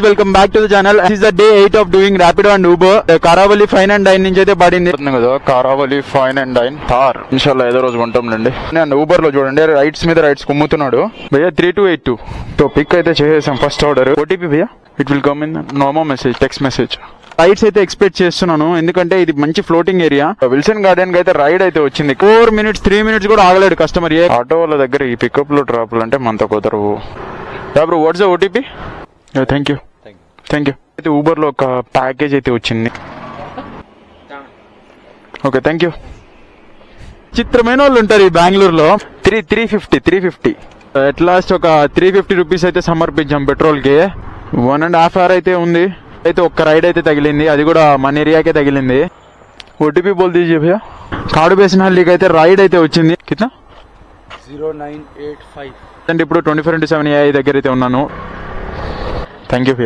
Welcome back to the channel. This is the day 8 of doing Rapido and Uber. Karavali fine and dine నుంచి అయితే పడింది కదా. Karavali fine and dine Thar ఇన్షాల్లా ఏదో రోజు కొంటాంలేండి. నేను ఊబర్ లో చూడండి రైట్స్ మీద రైట్స్ కుమ్ముతున్నాడు భయ్యా. 3282 తో పిక్ అయితే చేసేసాం. ఫస్ట్ ఆర్డర్ ఓటీపీ భయ్యా. It will come in normal message, text message. Rides అయితే ఎక్స్పెక్ట్ చేస్తున్నాను ఎందుకంటే ఇది మంచి ఫ్లోటింగ్ ఏరియా. విల్సన్ గార్డెన్ కి అయితే రైడ్ అయితే వచ్చింది. 4 minutes 3 minutes కూడా ఆగలేడు కస్టమర్. ఏ ఆటో వాళ్ళ దగ్గర ఈ పికప్ లో డ్రాప్ అంటే మనతో కుదరవు. Bro what's OTP? Thank you. అయితే ఊబర్ లో ఒక ప్యాకేజ్ అయితే వచ్చింది. Okay thank you. చిత్రమైన వాళ్ళు ఉంటారు ఈ బెంగళూరులో. 350 ఎట్ లాస్ట్ ఒక 350 రూపీస్ అయితే సమర్పించాం పెట్రోల్ కి. 1.5 hour అయితే ఉంది. అయితే ఒక్క రైడ్ అయితే తగిలింది, అది కూడా మన ఏరియాకే తగిలింది. ఓటీపీ బోల్ దీజియే భయ్యా. కాడు బేసినహల్లీకి అయితే రైడ్ అయితే వచ్చింది. కిतना 0985. అంటే ఇప్పుడు 24/7 AI దగ్గర అయితే ఉన్నాను. థ్యాంక్ యూ భయ్యా.